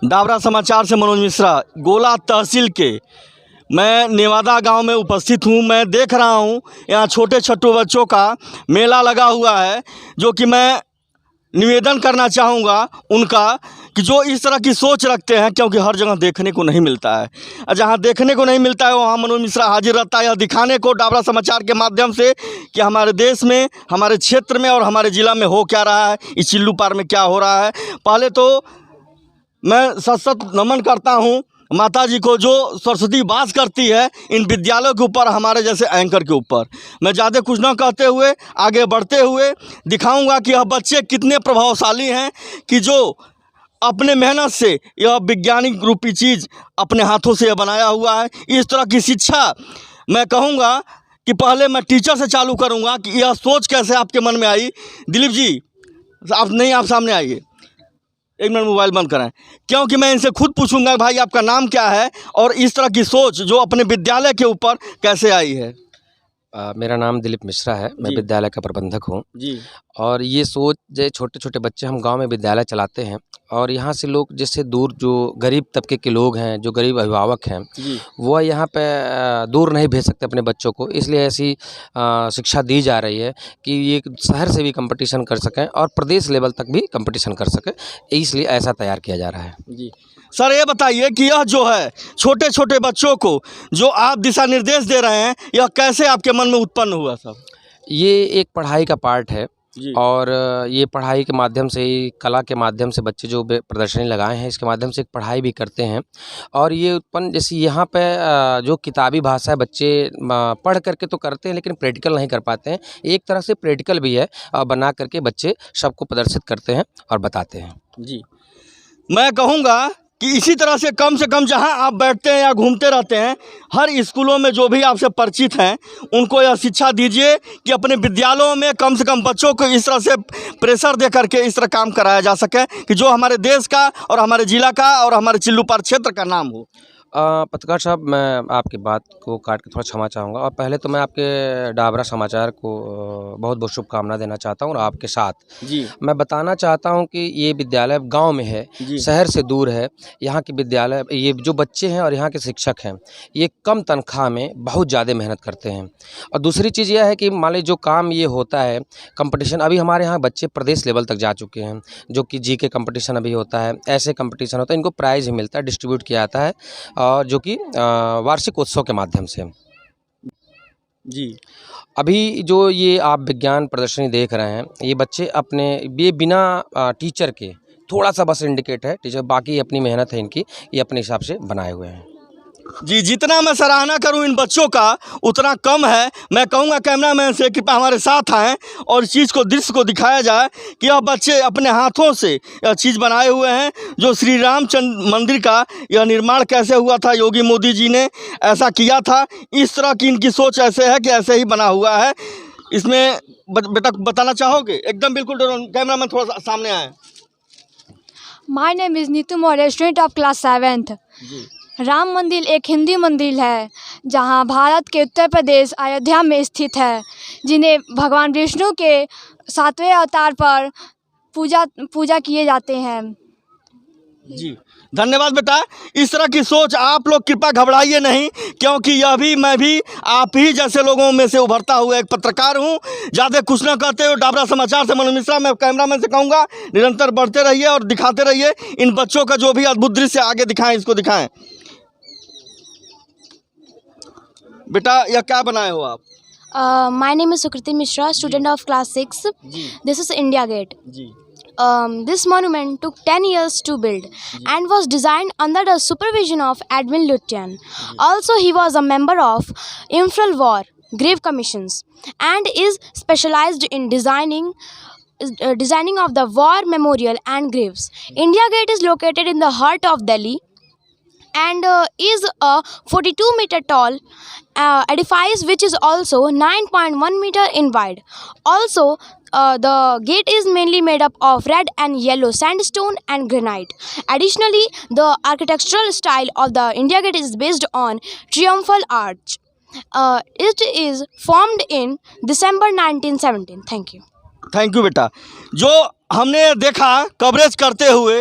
डाबरा समाचार से मनोज मिश्रा। गोला तहसील के मैं नेवादा गांव में उपस्थित हूं। मैं देख रहा हूं यहां छोटे छोटे बच्चों का मेला लगा हुआ है, जो कि मैं निवेदन करना चाहूँगा उनका कि जो इस तरह की सोच रखते हैं, क्योंकि हर जगह देखने को नहीं मिलता है, और जहाँ देखने को नहीं मिलता है वहाँ मनोज मिश्रा हाजिर रहता है यह दिखाने को डाबरा समाचार के माध्यम से कि हमारे देश में, हमारे क्षेत्र में और हमारे ज़िला में हो क्या रहा है, इस चिल्लू पार में क्या हो रहा है। पहले तो मैं सत नमन करता हूँ माता जी को, जो सरस्वती वास करती है इन विद्यालयों के ऊपर, हमारे जैसे एंकर के ऊपर। मैं ज़्यादा कुछ ना कहते हुए आगे बढ़ते हुए दिखाऊंगा कि यह बच्चे कितने प्रभावशाली हैं कि जो अपने मेहनत से यह वैज्ञानिक रूपी चीज़ अपने हाथों से बनाया हुआ है। इस तरह की शिक्षा मैं कहूँगा कि पहले मैं टीचर से चालू करूँगा कि यह सोच कैसे आपके मन में आई। दिलीप जी, आप सामने आइए, एक मिनट मोबाइल बंद कराएं, क्योंकि मैं इनसे खुद पूछूंगा भाई आपका नाम क्या है और इस तरह की सोच जो अपने विद्यालय के ऊपर कैसे आई है। मेरा नाम दिलीप मिश्रा है, मैं विद्यालय का प्रबंधक हूँ जी। और ये सोच, जो छोटे छोटे बच्चे, हम गांव में विद्यालय चलाते हैं और यहाँ से लोग जैसे दूर, जो गरीब तबके के लोग हैं, जो गरीब अभिभावक हैं, वो यहाँ पे दूर नहीं भेज सकते अपने बच्चों को, इसलिए ऐसी शिक्षा दी जा रही है कि ये शहर से भी कंपटीशन कर सकें और प्रदेश लेवल तक भी कंपटीशन कर सकें, इसलिए ऐसा तैयार किया जा रहा है जी। सर ये बताइए कि यह जो है छोटे छोटे बच्चों को जो आप दिशा निर्देश दे रहे हैं, यह कैसे आपके मन में उत्पन्न हुआ सर? ये एक पढ़ाई का पार्ट है और ये पढ़ाई के माध्यम से, कला के माध्यम से बच्चे जो प्रदर्शनी लगाए हैं, इसके माध्यम से एक पढ़ाई भी करते हैं। और ये उत्पन्न, जैसे यहाँ पे जो किताबी भाषा है, बच्चे पढ़ करके तो करते हैं लेकिन प्रैक्टिकल नहीं कर पाते हैं, एक तरह से प्रैक्टिकल भी है, बना करके बच्चे सबको प्रदर्शित करते हैं और बताते हैं जी। मैं कहूँगा कि इसी तरह से कम जहां आप बैठते हैं या घूमते रहते हैं, हर स्कूलों में जो भी आपसे परिचित हैं उनको यह शिक्षा दीजिए कि अपने विद्यालयों में कम से कम बच्चों को इस तरह से प्रेशर दे करके इस तरह काम कराया जा सके कि जो हमारे देश का और हमारे ज़िला का और हमारे चिल्लू पार क्षेत्र का नाम हो। पत्रकार साहब, मैं आपकी बात को काट के थोड़ा क्षमा चाहूँगा, और पहले तो मैं आपके डाबरा समाचार को बहुत बहुत शुभकामना देना चाहता हूँ। और आपके साथ जी मैं बताना चाहता हूँ कि ये विद्यालय गांव में है, शहर से दूर है। यहाँ के विद्यालय, ये जो बच्चे हैं और यहाँ के शिक्षक हैं, ये कम तनख्वाह में बहुत ज़्यादा मेहनत करते हैं। और दूसरी चीज़ यह है कि मान लीजिए जो काम ये होता है कंपटीशन, अभी हमारे यहाँ बच्चे प्रदेश लेवल तक जा चुके हैं, जो कि GK कंपटीशन अभी होता है, ऐसे कंपटीशन होता है, इनको प्राइज़ भी मिलता है, डिस्ट्रीब्यूट किया जाता है, और जो कि वार्षिक उत्सव के माध्यम से जी। अभी जो ये आप विज्ञान प्रदर्शनी देख रहे हैं, ये बच्चे अपने, ये बिना टीचर के, थोड़ा सा बस इंडिकेट है टीचर, बाकी अपनी मेहनत है इनकी, ये अपने हिसाब से बनाए हुए हैं जी। जितना मैं सराहना करूं इन बच्चों का उतना कम है। मैं कहूंगा कैमरामैन से कि हमारे साथ आएँ और इस चीज़ को, दृश्य को दिखाया जाए कि यह बच्चे अपने हाथों से यह चीज़ बनाए हुए हैं। जो श्री रामचंद्र मंदिर का यह निर्माण कैसे हुआ था, योगी मोदी जी ने ऐसा किया था, इस तरह की इनकी सोच ऐसे है कि ऐसे ही बना हुआ है। इसमें बेटा बताना चाहोगे? एकदम बिल्कुल, कैमरामैन थोड़ा सा सामने आए। My name is Neetu Maurya, student of class 7th। Ram मंदिर एक हिंदी मंदिर है जहां भारत के उत्तर प्रदेश अयोध्या में स्थित है, जिन्हें भगवान विष्णु के 7वें अवतार पर पूजा किए जाते हैं जी। धन्यवाद बेटा। इस तरह की सोच आप लोग कृपया घबराइए नहीं, क्योंकि यह भी, मैं भी आप ही जैसे लोगों में से उभरता हुआ एक पत्रकार हूं। ज़्यादा कुछ ना कहते हुए डाबरा समाचार से मनोज मिश्रा, मैं कैमरामैन से कहूँगा निरंतर बढ़ते रहिए और दिखाते रहिए इन बच्चों का जो भी अद्भुत दृश्य आगे दिखाएं, इसको दिखाएं। बेटा यह क्या बनाए हो आप? My name is Sukriti Mishra, student of class 6। This is India Gate. This monument took 10 years to build and was designed under the supervision of Edwin Lutyens. Also, he was a member of Imperial War Grave Commissions and is specialized in designing of the war memorial and graves. India Gate is located in the heart of Delhi and is a 42-meter tall edifice which is also 9.1 meter in wide. Also, the gate is mainly made up of red and yellow sandstone and granite. Additionally, the architectural style of the India Gate is based on triumphal arch. It is formed in December 1917. Thank you. Thank you बेटा। जो हमने देखा coverage करते हुए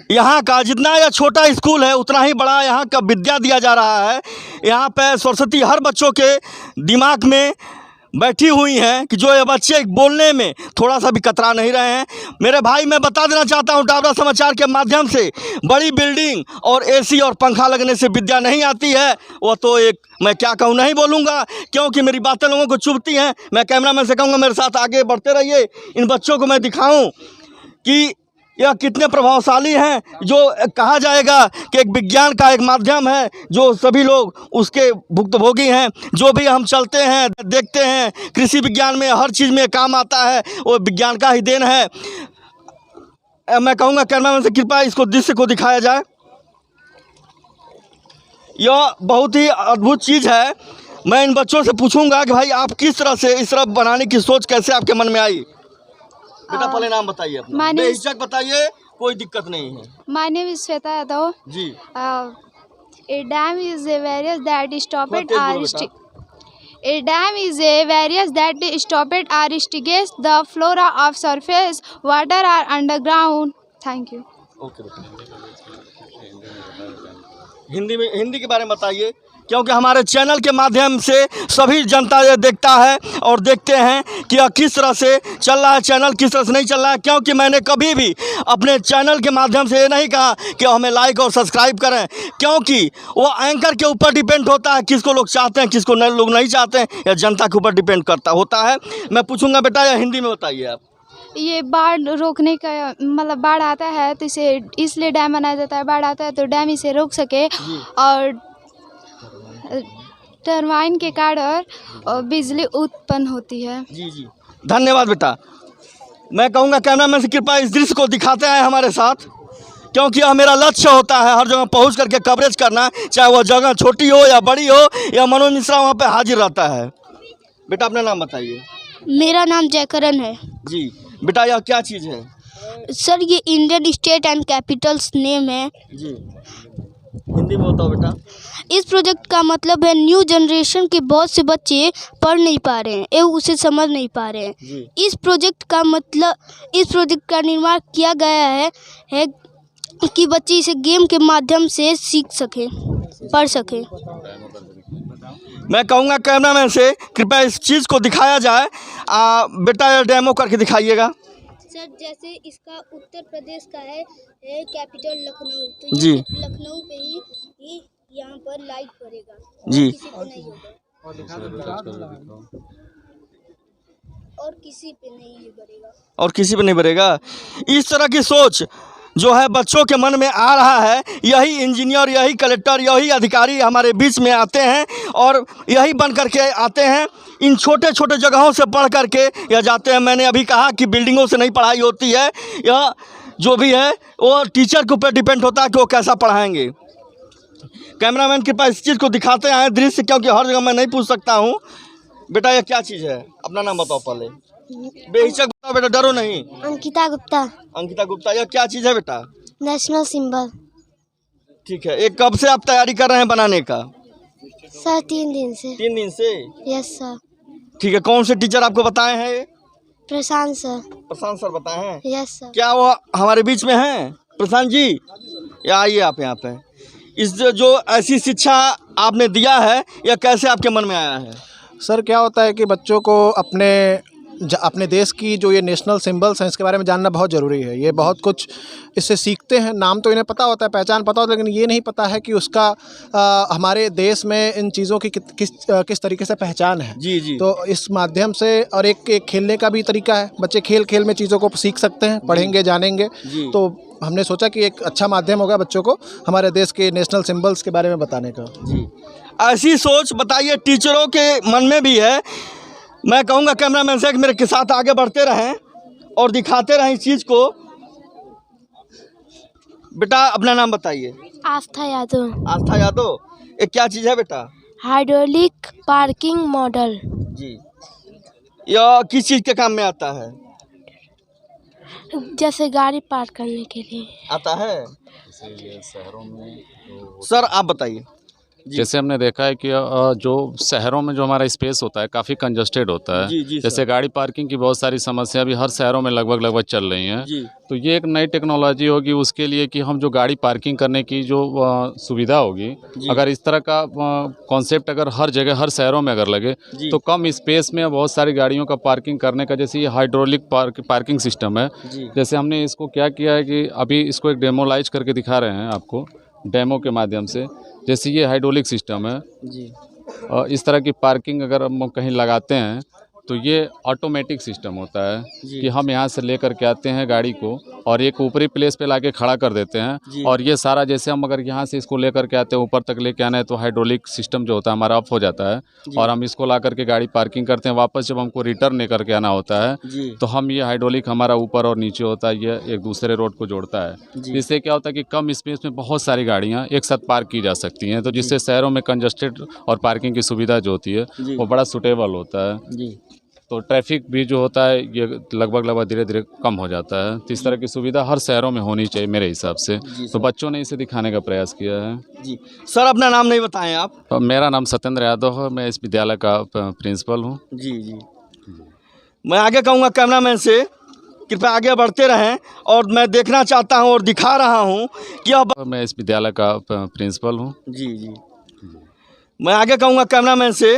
यहाँ का जितना यह छोटा स्कूल है उतना ही बड़ा यहाँ का विद्या दिया जा रहा है। यहाँ पे सरस्वती हर बच्चों के दिमाग में बैठी हुई हैं कि जो ये बच्चे बोलने में थोड़ा सा भी कतरा नहीं रहे हैं। मेरे भाई, मैं बता देना चाहता हूँ डाबरा समाचार के माध्यम से, बड़ी बिल्डिंग और एसी और पंखा लगने से विद्या नहीं आती है। वो तो एक, मैं क्या कहूँ, नहीं बोलूँगा क्योंकि मेरी बातें लोगों को चुभती हैं। मैं कैमरामैन से कहूँगा मेरे साथ आगे बढ़ते रहिए, इन बच्चों को मैं दिखाऊँ कि यह कितने प्रभावशाली हैं। जो कहा जाएगा कि एक विज्ञान का एक माध्यम है, जो सभी लोग उसके भुक्तभोगी हैं। जो भी हम चलते हैं, देखते हैं, कृषि विज्ञान में हर चीज़ में काम आता है, वो विज्ञान का ही देन है। मैं कहूँगा कैमरामैन से कृपया इसको दृश्य को दिखाया जाए। यह बहुत ही अद्भुत चीज़ है। मैं इन बच्चों से पूछूंगा कि भाई आप किस तरह से इस तरह बनाने की सोच कैसे आपके मन में आई। बेटा पहले नाम बताइए अपना, बेहिचक बताइए, कोई दिक्कत नहीं है। My name is Shweta Yadav. Ji. A dam is a various that stopped तेज बोलो or बेटा। a dam is a various that stopped or instigates the flora of surface water or underground. Thank you. Okay बेटा। हिंदी के बारे में बताइए, क्योंकि हमारे channel के माध्यम से सभी जनता ये देखता है और देखते हैं कि यह किस तरह से चल रहा है चैनल, किस तरह से नहीं चल रहा है। क्योंकि मैंने कभी भी अपने चैनल के माध्यम से ये नहीं कहा कि हमें लाइक और सब्सक्राइब करें, क्योंकि वो एंकर के ऊपर डिपेंड होता है, किसको लोग चाहते हैं, किसको लोग नहीं चाहते हैं, या जनता के ऊपर डिपेंड करता होता है। मैं पूछूंगा बेटा, या हिंदी में बताइए आप। ये बाढ़ रोकने का मतलब बाढ़ आता है तो इसे इसलिए डैम बनाया जाता है। बाढ़ आता है तो डैम इसे रोक सके और टरबाइन के कारण बिजली उत्पन्न होती है। जी जी, धन्यवाद बेटा। मैं कहूँगा कैमरामैन से कृपया इस दृश्य को दिखाते हैं हमारे साथ, क्योंकि यह मेरा लक्ष्य होता है हर जगह पहुँच करके कवरेज करना, चाहे वह जगह छोटी हो या बड़ी हो, या मनोज मिश्रा वहाँ पे हाजिर रहता है। बेटा अपना नाम बताइए। मेरा नाम जयकरण है। जी बेटा, यह क्या चीज़ है? सर ये Indian state and Capitals name है। जी, हिंदी में बताओ बेटा। इस प्रोजेक्ट का मतलब है न्यू जनरेशन के बहुत से बच्चे पढ़ नहीं पा रहे हैं एवं उसे समझ नहीं पा रहे हैं। इस प्रोजेक्ट का निर्माण किया गया है कि बच्चे इसे गेम के माध्यम से सीख सकें, पढ़ सकें। मैं कहूँगा कैमरामैन से कृपया इस चीज़ को दिखाया जाए। बेटा डेमो करके दिखाइएगा। सर जैसे इसका उत्तर प्रदेश का है कैपिटल लखनऊ, तो जी लखनऊ पे ही यहाँ पर लाइट पड़ेगा जी, किसी पे नहीं होगा और किसी पे नहीं बढ़ेगा और किसी पे नहीं बढ़ेगा। इस तरह की सोच जो है बच्चों के मन में आ रहा है, यही इंजीनियर, यही कलेक्टर, यही अधिकारी हमारे बीच में आते हैं और यही बन करके आते हैं। इन छोटे छोटे जगहों से पढ़ करके यह जाते हैं। मैंने अभी कहा कि बिल्डिंगों से नहीं पढ़ाई होती है, यह जो भी है वो टीचर के ऊपर डिपेंड होता है कि वो कैसा पढ़ाएंगे। कैमरामैन के पास इस चीज़ को दिखाते हैं दृश्य, क्योंकि हर जगह मैं नहीं पूछ सकता हूँ। बेटा यह क्या चीज़ है? अपना नाम बताओ पहले, बेहिचक बताओ बेटा, डरो नहीं। अंकिता गुप्ता। अंकिता गुप्ता, यह क्या चीज़ है बेटा? National symbol. ठीक है, एक कब से आप तैयारी कर रहे हैं बनाने का? सर 3 दिन से। 3 दिन से? Yes sir. ठीक है, कौन से टीचर आपको बताए हैं? प्रशांत सर। प्रशांत सर बताए हैं? Yes sir. क्या वो हमारे बीच में हैं प्रशांत जी? या आइए आप यहाँ पे। इस जो ऐसी शिक्षा आपने दिया है, यह कैसे आपके मन में आया है? सर क्या होता है कि बच्चों को अपने देश की जो ये नेशनल सिंबल्स हैं इसके बारे में जानना बहुत ज़रूरी है। ये बहुत कुछ इससे सीखते हैं, नाम तो इन्हें पता होता है, पहचान पता होता है, लेकिन ये नहीं पता है कि उसका हमारे देश में इन चीज़ों की किस तरीके से पहचान है। जी जी। तो इस माध्यम से और एक खेलने का भी तरीका है, बच्चे खेल खेल में चीज़ों को सीख सकते हैं, पढ़ेंगे, जानेंगे। तो हमने सोचा कि एक अच्छा माध्यम होगा बच्चों को हमारे देश के नेशनल सिंबल्स के बारे में बताने का। जी, ऐसी सोच बताइए टीचरों के मन में भी है। मैं कहूँगा कैमरामैन से मेरे के साथ आगे बढ़ते रहें और दिखाते रहें इस चीज़ को। बेटा अपना नाम बताइए। आस्था यादव। आस्था यादव, ये क्या चीज़ है बेटा? Hydraulic parking model. जी। यह किस चीज़ के काम में आता है? जैसे गाड़ी पार्क करने के लिए आता है। सर आप बताइए। जैसे हमने देखा है कि जो शहरों में जो हमारा स्पेस होता है काफ़ी कंजस्टेड होता है। जी, जैसे गाड़ी पार्किंग की बहुत सारी समस्या भी हर शहरों में लगभग चल रही हैं। तो ये एक नई टेक्नोलॉजी होगी उसके लिए कि हम जो गाड़ी पार्किंग करने की जो सुविधा होगी, अगर इस तरह का कॉन्सेप्ट अगर हर जगह हर शहरों में अगर लगे तो कम स्पेस में बहुत सारी गाड़ियों का पार्किंग करने का, जैसे ये हाइड्रोलिक पार्किंग सिस्टम है। जैसे हमने इसको क्या किया है कि अभी इसको एक डेमोलाइज करके दिखा रहे हैं आपको डेमो के माध्यम से। जैसे ये हाइड्रोलिक सिस्टम है जी, और इस तरह की पार्किंग अगर हम कहीं लगाते हैं तो ये ऑटोमेटिक सिस्टम होता है कि हम यहाँ से लेकर के आते हैं गाड़ी को और एक ऊपरी प्लेस पे लाके खड़ा कर देते हैं। और ये सारा जैसे हम अगर यहाँ से इसको लेकर के आते हैं ऊपर तक लेके आना है तो हाइड्रोलिक सिस्टम जो होता है हमारा ऑफ हो जाता है और हम इसको ला करके गाड़ी पार्किंग करते हैं। वापस जब हमको रिटर्न लेकर के आना होता है तो हम ये हाइड्रोलिक हमारा ऊपर और नीचे होता है, ये एक दूसरे रोड को जोड़ता है। जिससे क्या होता है कि कम स्पेस में बहुत सारी गाड़ियाँ एक साथ पार्क की जा सकती हैं, तो जिससे शहरों में कंजस्टेड और पार्किंग की सुविधा जो होती है वो बड़ा सूटेबल होता है। तो ट्रैफिक भी जो होता है ये लगभग धीरे धीरे कम हो जाता है। तो इस तरह की सुविधा हर शहरों में होनी चाहिए मेरे हिसाब से। तो बच्चों ने इसे दिखाने का प्रयास किया है। जी सर, अपना नाम नहीं बताएं आप। मेरा नाम सत्येंद्र यादव है, मैं इस विद्यालय का प्रिंसिपल हूँ। जी, मैं आगे कहूँगा कैमरामैन से कृपया आगे बढ़ते रहें और मैं देखना चाहता हूँ और दिखा रहा हूँ कि अब मैं इस विद्यालय का प्रिंसिपल हूँ। जी, मैं आगे कहूँगा कैमरामैन से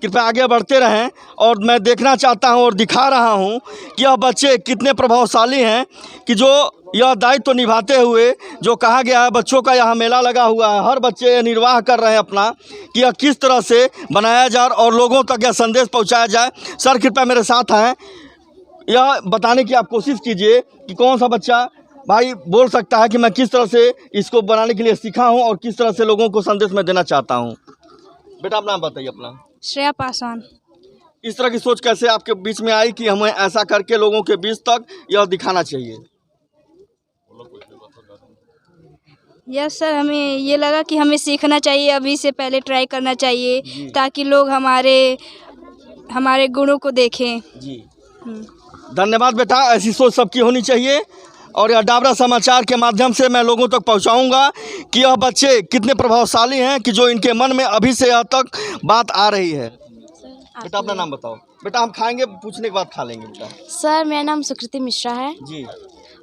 कृपया आगे बढ़ते रहें और मैं देखना चाहता हूं और दिखा रहा हूं कि यह बच्चे कितने प्रभावशाली हैं कि जो यह दायित्व तो निभाते हुए जो कहा गया है बच्चों का यहाँ मेला लगा हुआ है, हर बच्चे निर्वाह कर रहे हैं अपना कि यह किस तरह से बनाया जाए और लोगों तक यह संदेश पहुँचाया जाए। सर कृपया मेरे साथ आएँ, यह बताने की आप कोशिश कीजिए कि कौन सा बच्चा भाई बोल सकता है कि मैं किस तरह से इसको बनाने के लिए सीखा हूँ और किस तरह से लोगों को संदेश मैं देना चाहता हूँ। बेटा आप नाम बताइए अपना। श्रेया पासवान। इस तरह की सोच कैसे आपके बीच में आई कि हमें ऐसा करके लोगों के बीच तक यह दिखाना चाहिए? यस सर, हमें ये लगा कि हमें सीखना चाहिए, अभी से पहले ट्राई करना चाहिए ताकि लोग हमारे गुणों को देखें। जी धन्यवाद बेटा, ऐसी सोच सबकी होनी चाहिए और यह डाबरा समाचार के माध्यम से मैं लोगों तक पहुंचाऊंगा कि यह बच्चे कितने प्रभावशाली हैं कि जो इनके मन में अभी से यह तक बात आ रही है। बेटा अपना नाम बताओ। बेटा हम खाएंगे, पूछने के बाद खा लेंगे। बेटा सर मेरा नाम सुकृति मिश्रा है जी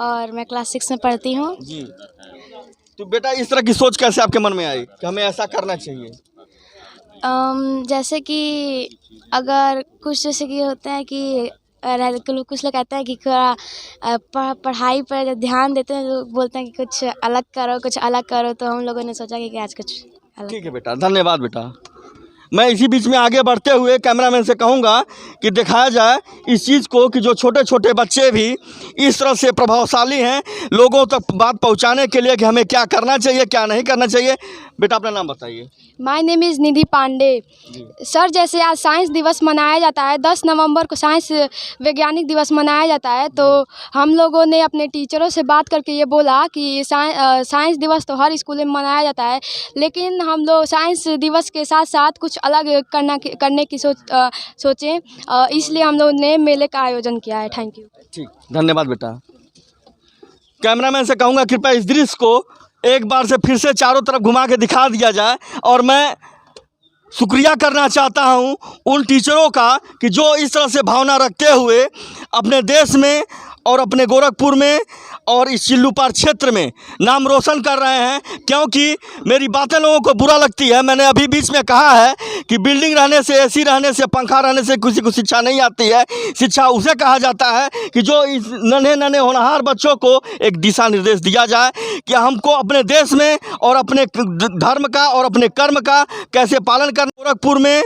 और मैं क्लास 6 में पढ़ती हूँ। जी, तो बेटा इस तरह की सोच कैसे आपके मन में आई कि हमें ऐसा करना चाहिए? जैसे कि अगर कुछ जैसे कि होते हैं कि कुछ लोग कहते हैं कि पढ़ाई पर जब ध्यान देते हैं तो बोलते हैं कि कुछ अलग करो, तो हम लोगों ने सोचा कि आज कुछ अलग। ठीक है बेटा, धन्यवाद बेटा। मैं इसी बीच में आगे बढ़ते हुए कैमरामैन से कहूँगा कि दिखाया जाए इस चीज़ को कि जो छोटे छोटे बच्चे भी इस तरह से प्रभावशाली हैं लोगों तक बात पहुँचाने के लिए कि हमें क्या करना चाहिए क्या नहीं करना चाहिए। बेटा अपना नाम बताइए। My name is Nidhi Pandey. Sir जैसे आज साइंस दिवस मनाया जाता है, 10 नवंबर को साइंस वैज्ञानिक दिवस मनाया जाता है, तो हम लोगों ने अपने टीचरों से बात करके ये बोला कि साइंस दिवस तो हर स्कूल में मनाया जाता है, लेकिन हम लोग साइंस दिवस के साथ साथ कुछ अलग करने की सोचें, इसलिए हम लोगों ने मेले का आयोजन किया है। Thank you. ठीक, धन्यवाद बेटा। कैमरामैन से कहूँगा कृपया इस दृश्य को एक बार से फिर से चारों तरफ घुमा के दिखा दिया जाए और मैं शुक्रिया करना चाहता हूं उन टीचरों का कि जो इस तरह से भावना रखते हुए अपने देश में और अपने गोरखपुर में और इस चिल्लूपार क्षेत्र में नाम रोशन कर रहे हैं, क्योंकि मेरी बातें लोगों को बुरा लगती है। मैंने अभी बीच में कहा है कि बिल्डिंग रहने से, एसी रहने से, पंखा रहने से किसी को शिक्षा नहीं आती है। शिक्षा उसे कहा जाता है कि जो इस नन्हे होनहार बच्चों को एक दिशा निर्देश दिया जाए कि हमको अपने देश में और अपने धर्म का और अपने कर्म का कैसे पालन करना। गोरखपुर में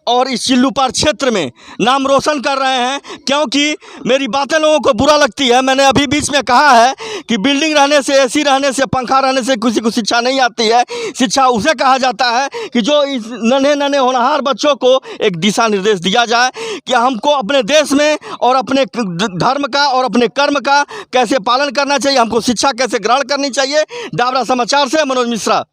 और इस चिल्लूपार क्षेत्र में नाम रोशन कर रहे हैं, क्योंकि मेरी बातें लोगों को बुरा लगती है। मैंने अभी बीच में कहा है कि बिल्डिंग रहने से, एसी रहने से, पंखा रहने से किसी को शिक्षा नहीं आती है। शिक्षा उसे कहा जाता है कि जो इस नन्हे होनहार बच्चों को एक दिशा निर्देश दिया जाए कि हमको अपने देश में और अपने धर्म का और अपने कर्म का कैसे पालन करना चाहिए, हमको शिक्षा कैसे ग्रहण करनी चाहिए। डाबरा समाचार से मनोज मिश्रा।